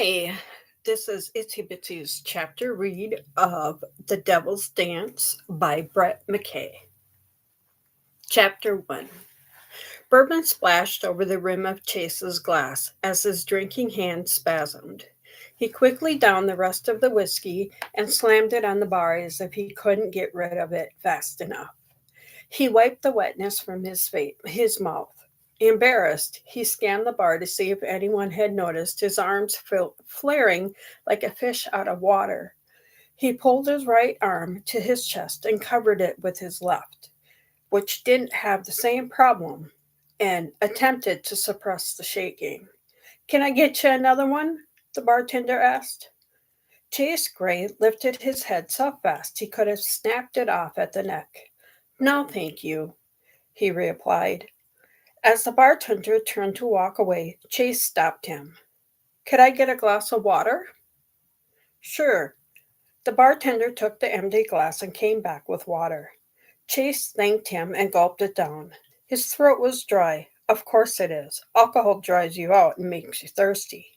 Hi, this is Itsy Bitsy's chapter read of The Devil's Dance by Brett McKay. Chapter 1. Bourbon splashed over the rim of Chase's glass as his drinking hand spasmed. He quickly downed the rest of the whiskey and slammed it on the bar as if he couldn't get rid of it fast enough. He wiped the wetness from his mouth. Embarrassed, he scanned the bar to see if anyone had noticed his arms flaring like a fish out of water. He pulled his right arm to his chest and covered it with his left, which didn't have the same problem, and attempted to suppress the shaking. Can I get you another one? The bartender asked. Chase Gray lifted his head so fast he could have snapped it off at the neck. No, thank you, he replied. As the bartender turned to walk away, Chase stopped him. Could I get a glass of water? Sure. The bartender took the empty glass and came back with water. Chase thanked him and gulped it down. His throat was dry. Of course it is. Alcohol dries you out and makes you thirsty,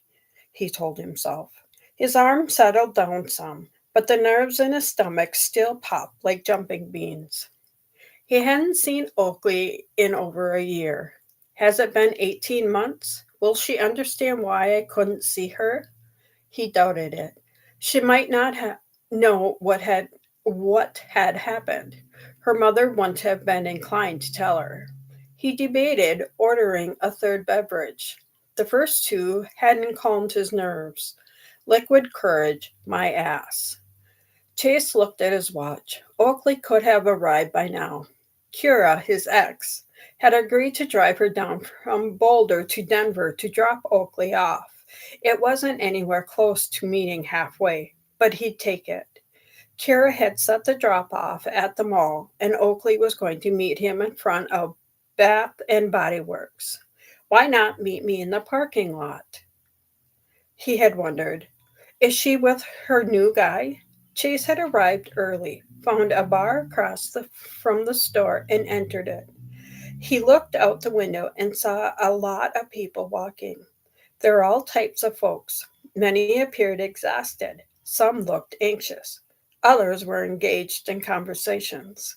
he told himself. His arm settled down some, but the nerves in his stomach still popped like jumping beans. He hadn't seen Oakley in over a year. Has it been 18 months? Will she understand why I couldn't see her? He doubted it. She might not know what had happened. Her mother wouldn't have been inclined to tell her. He debated ordering a third beverage. The first two hadn't calmed his nerves. Liquid courage, my ass. Chase looked at his watch. Oakley could have arrived by now. Kira, his ex, had agreed to drive her down from Boulder to Denver to drop Oakley off. It wasn't anywhere close to meeting halfway, but he'd take it. Kira had set the drop off at the mall, and Oakley was going to meet him in front of Bath and Body Works. Why not meet me in the parking lot? He had wondered. Is she with her new guy? Chase had arrived early, found a bar from the store, and entered it. He looked out the window and saw a lot of people walking. There were all types of folks. Many appeared exhausted. Some looked anxious. Others were engaged in conversations.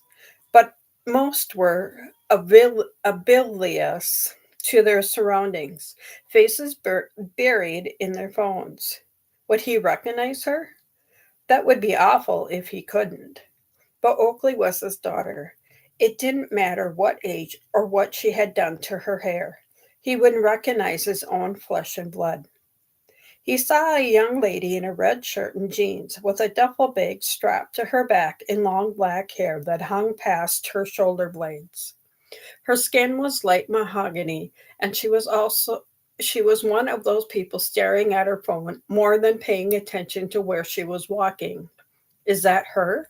But most were oblivious to their surroundings, faces buried in their phones. Would he recognize her? That would be awful if he couldn't. But Oakley was his daughter. It didn't matter what age or what she had done to her hair. He wouldn't recognize his own flesh and blood. He saw a young lady in a red shirt and jeans with a duffel bag strapped to her back and long black hair that hung past her shoulder blades. Her skin was light mahogany, and she was one of those people staring at her phone more than paying attention to where she was walking. Is that her?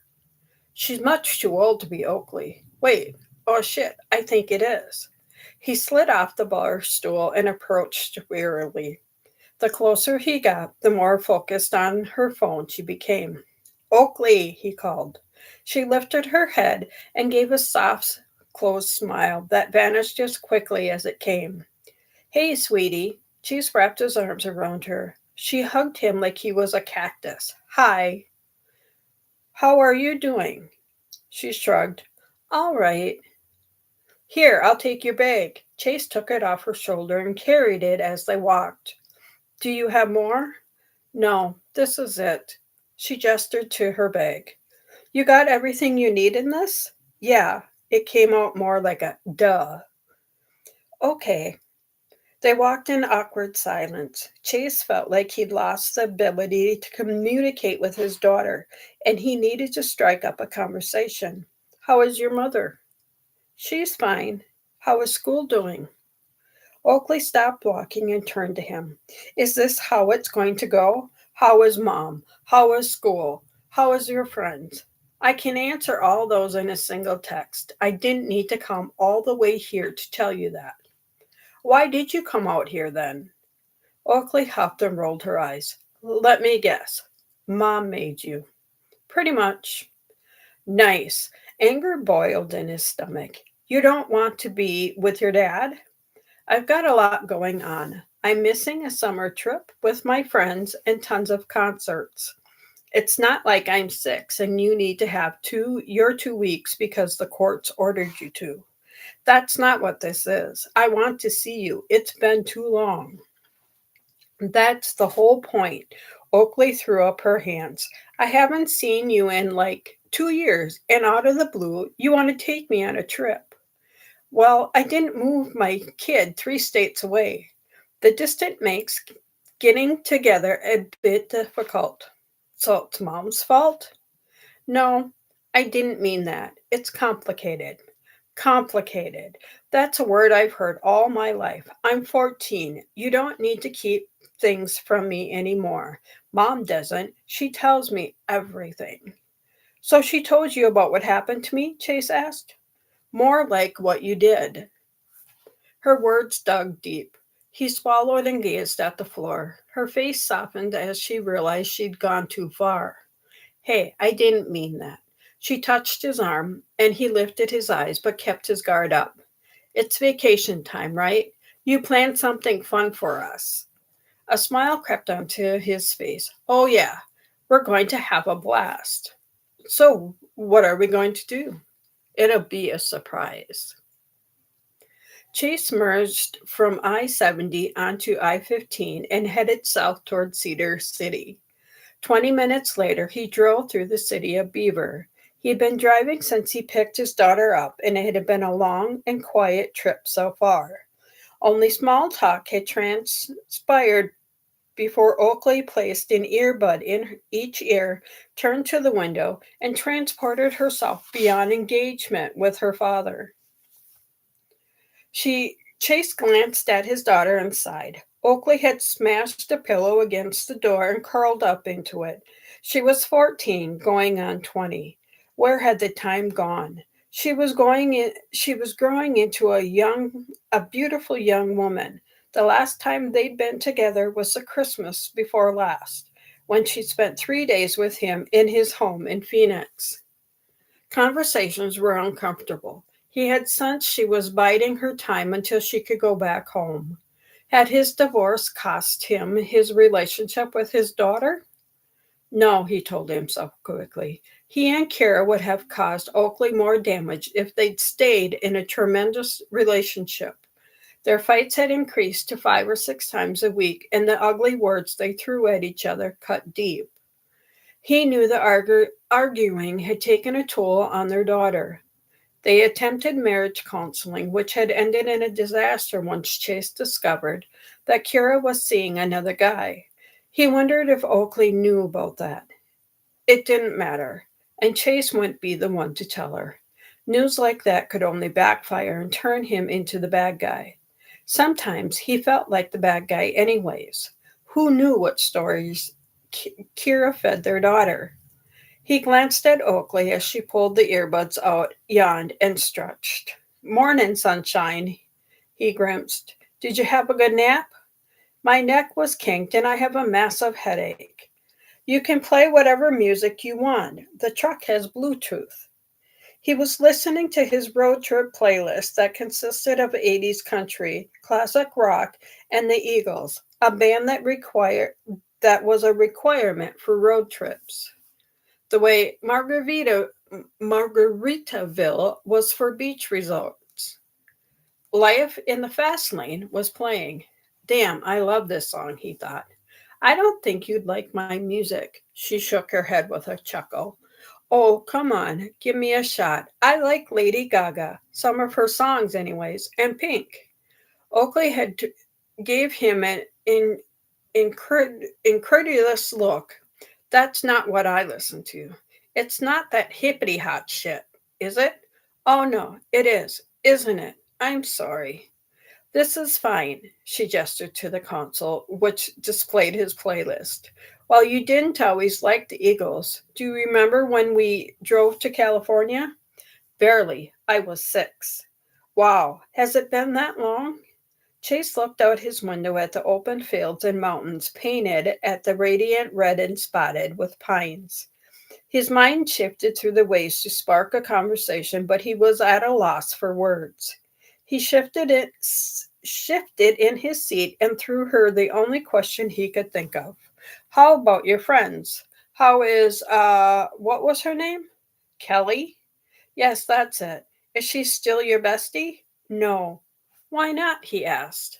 She's much too old to be Oakley. Wait, oh shit, I think it is. He slid off the bar stool and approached wearily. The closer he got, the more focused on her phone she became. Oakley, he called. She lifted her head and gave a soft, closed smile that vanished as quickly as it came. Hey, sweetie. Chase wrapped his arms around her. She hugged him like he was a cactus. Hi. How are you doing? She shrugged. All right. Here, I'll take your bag. Chase took it off her shoulder and carried it as they walked. Do you have more? No, this is it. She gestured to her bag. You got everything you need in this? Yeah, it came out more like a duh. Okay. They walked in awkward silence. Chase felt like he'd lost the ability to communicate with his daughter, and he needed to strike up a conversation. How is your mother? She's fine. How is school doing? Oakley stopped walking and turned to him. Is this how it's going to go? How is mom? How is school? How is your friends? I can answer all those in a single text. I didn't need to come all the way here to tell you that. Why did you come out here then? Oakley huffed and rolled her eyes. Let me guess. Mom made you. Pretty much. Nice. Anger boiled in his stomach. You don't want to be with your dad? I've got a lot going on. I'm missing a summer trip with my friends and tons of concerts. It's not like I'm 6 and you need to have your 2 weeks because the courts ordered you to. That's not what this is. I want to see you. It's been too long. That's the whole point. Oakley threw up her hands. I haven't seen you in like 2 years, and out of the blue, you want to take me on a trip. Well, I didn't move my kid 3 states away. The distance makes getting together a bit difficult. So it's mom's fault? No, I didn't mean that. It's complicated. Complicated. That's a word I've heard all my life. I'm 14. You don't need to keep things from me anymore. Mom doesn't. She tells me everything. So she told you about what happened to me? Chase asked. More like what you did. Her words dug deep. He swallowed and gazed at the floor. Her face softened as she realized she'd gone too far. Hey, I didn't mean that. She touched his arm, and he lifted his eyes but kept his guard up. It's vacation time, right? You planned something fun for us. A smile crept onto his face. Oh, yeah, we're going to have a blast. So, what are we going to do? It'll be a surprise. Chase merged from I 70 onto I 15 and headed south toward Cedar City. 20 minutes later, he drove through the city of Beaver. He had been driving since he picked his daughter up, and it had been a long and quiet trip so far. Only small talk had transpired before Oakley placed an earbud in each ear, turned to the window, and transported herself beyond engagement with her father. Chase glanced at his daughter and sighed. Oakley had smashed a pillow against the door and curled up into it. She was 14, going on 20. Where had the time gone? She was growing into a beautiful young woman. The last time they'd been together was the Christmas before last, when she spent 3 days with him in his home in Phoenix. Conversations were uncomfortable. He had sensed she was biding her time until she could go back home. Had his divorce cost him his relationship with his daughter? No, he told himself quickly. He and Kara would have caused Oakley more damage if they'd stayed in a tremendous relationship. Their fights had increased to 5 or 6 times a week, and the ugly words they threw at each other cut deep. He knew the arguing had taken a toll on their daughter. They attempted marriage counseling, which had ended in a disaster once Chase discovered that Kira was seeing another guy. He wondered if Oakley knew about that. It didn't matter, and Chase wouldn't be the one to tell her. News like that could only backfire and turn him into the bad guy. Sometimes he felt like the bad guy, anyways. Who knew what stories Kira fed their daughter? He glanced at Oakley as she pulled the earbuds out, yawned, and stretched. Morning, sunshine, he grimaced. Did you have a good nap? My neck was kinked and I have a massive headache. You can play whatever music you want. The truck has Bluetooth. He was listening to his road trip playlist that consisted of 80s country, classic rock, and the Eagles, a band that was a requirement for road trips. The way Margaritaville was for beach resorts. Life in the Fast Lane was playing. Damn, I love this song, he thought. I don't think you'd like my music. She shook her head with a chuckle. Oh, come on, give me a shot. I like Lady Gaga, some of her songs, anyways, and Pink. Oakley gave him an incredulous look. That's not what I listen to. It's not that hippity hot shit, is it? Oh no, it is, isn't it? I'm sorry. This is fine, she gestured to the console, which displayed his playlist. While you didn't always like the Eagles, do you remember when we drove to California? Barely. I was 6. Wow, has it been that long? Chase looked out his window at the open fields and mountains painted at the radiant red and spotted with pines. His mind shifted through the ways to spark a conversation, but he was at a loss for words. He shifted in his seat and threw her the only question he could think of. How about your friends? How is, what was her name? Kelly? Yes, that's it. Is she still your bestie? No. Why not? He asked.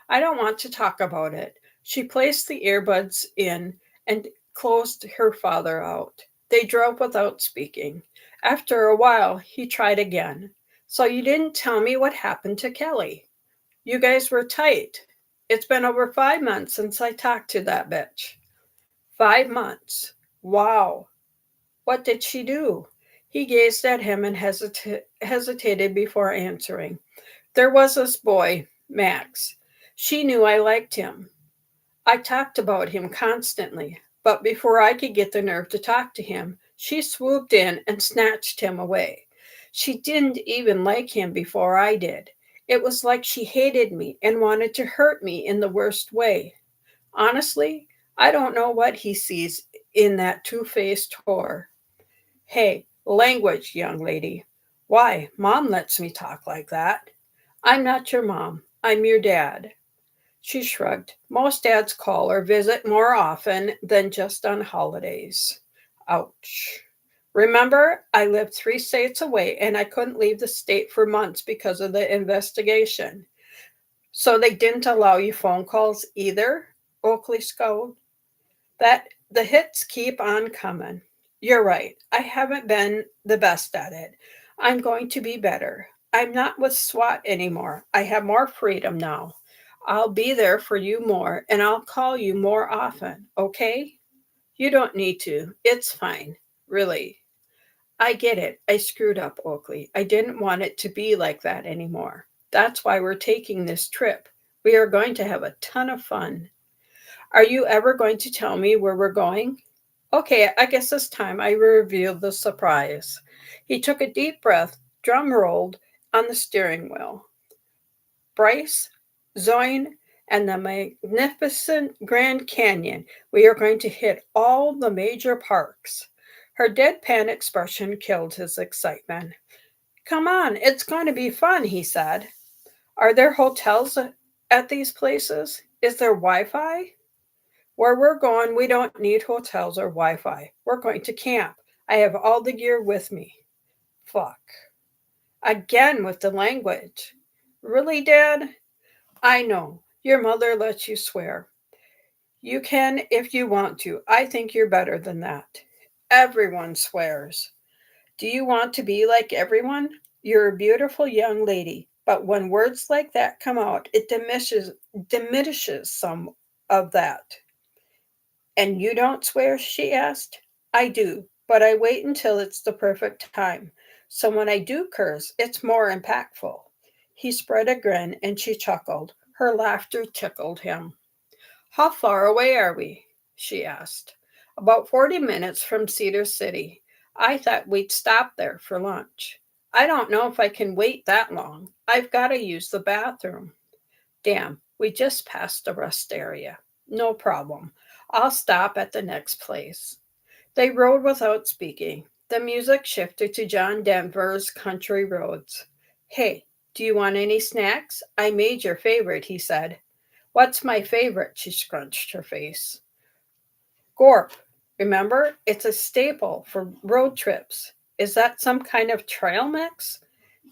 I don't want to talk about it. She placed the earbuds in and closed her father out. They drove without speaking. After a while, he tried again. So you didn't tell me what happened to Kelly? You guys were tight. It's been over 5 months since I talked to that bitch. 5 months. Wow. What did she do? He gazed at him and hesitated before answering. There was this boy, Max. She knew I liked him. I talked about him constantly, but before I could get the nerve to talk to him, she swooped in and snatched him away. She didn't even like him before I did. It was like she hated me and wanted to hurt me in the worst way. Honestly, I don't know what he sees in that two-faced whore. Hey, language, young lady. Why, Mom lets me talk like that. I'm not your mom. I'm your dad. She shrugged. Most dads call or visit more often than just on holidays. Ouch. Remember, I lived 3 states away and I couldn't leave the state for months because of the investigation. So they didn't allow you phone calls either? Oakley scowled. That the hits keep on coming. You're right. I haven't been the best at it. I'm going to be better. I'm not with SWAT anymore. I have more freedom now. I'll be there for you more and I'll call you more often, okay? You don't need to. It's fine. Really. I get it. I screwed up, Oakley. I didn't want it to be like that anymore. That's why we're taking this trip. We are going to have a ton of fun. Are you ever going to tell me where we're going? Okay, I guess this time I revealed the surprise. He took a deep breath, drum rolled on the steering wheel. Bryce, Zoin, and the magnificent Grand Canyon. We are going to hit all the major parks. Her deadpan expression killed his excitement. Come on, it's going to be fun, he said. Are there hotels at these places? Is there Wi Fi? Where we're going, we don't need hotels or Wi Fi. We're going to camp. I have all the gear with me. Fuck. Again with the language. Really, Dad? I know. Your mother lets you swear. You can if you want to. I think you're better than that. Everyone swears. Do you want to be like everyone? You're a beautiful young lady, but when words like that come out, it diminishes some of that. And you don't swear? She asked. I do, but I wait until it's the perfect time. So when I do curse, it's more impactful. He spread a grin and she chuckled. Her laughter tickled him. How far away are we? She asked. About 40 minutes from Cedar City. I thought we'd stop there for lunch. I don't know if I can wait that long. I've got to use the bathroom. Damn, we just passed the rest area. No problem. I'll stop at the next place. They rode without speaking. The music shifted to John Denver's Country Roads. Hey, do you want any snacks? I made your favorite, he said. What's my favorite? She scrunched her face. Gorp. Remember? It's a staple for road trips. Is that some kind of trail mix?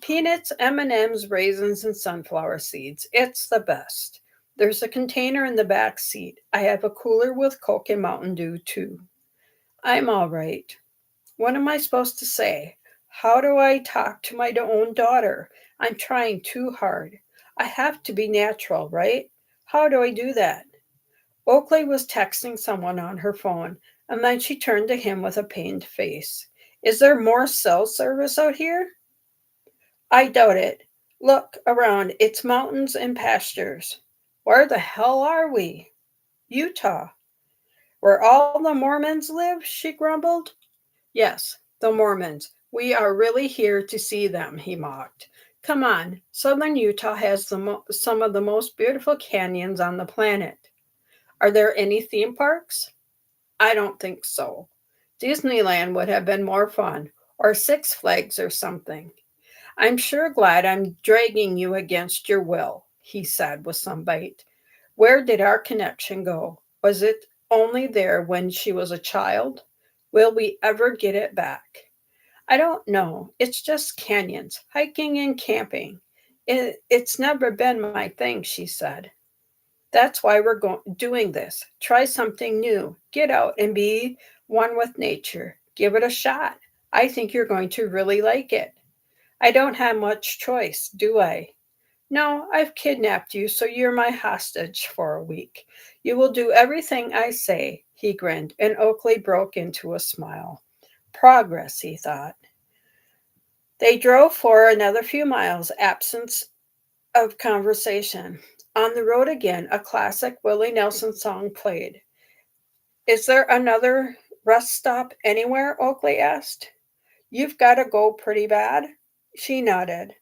Peanuts, M&Ms, raisins, and sunflower seeds. It's the best. There's a container in the back seat. I have a cooler with Coke and Mountain Dew, too. I'm all right. What am I supposed to say? How do I talk to my own daughter? I'm trying too hard. I have to be natural, right? How do I do that? Oakley was texting someone on her phone, and then she turned to him with a pained face. Is there more cell service out here? I doubt it. Look around. It's mountains and pastures. Where the hell are we? Utah. Where all the Mormons live? She grumbled. Yes, the Mormons. We are really here to see them, he mocked. Come on. Southern Utah has some of the most beautiful canyons on the planet. Are there any theme parks? I don't think so. Disneyland would have been more fun, or Six Flags or something. I'm sure glad I'm dragging you against your will. he said with some bite. Where did our connection go? Was it only there when she was a child? Will we ever get it back? I don't know. It's just canyons, hiking and camping. It's never been my thing, she said. That's why we're doing this. Try something new. Get out and be one with nature. Give it a shot. I think you're going to really like it. I don't have much choice, do I? No, I've kidnapped you, so you're my hostage for a week. You will do everything I say, he grinned, and Oakley broke into a smile. Progress, he thought. They drove for another few miles, absence of conversation. On the road again, a classic Willie Nelson song played. Is there another rest stop anywhere? Oakley asked. You've got to go pretty bad? She nodded.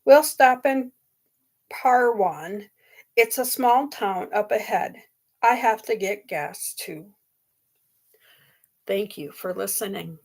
We'll stop in Parwan. It's a small town up ahead. I have to get gas too. Thank you for listening.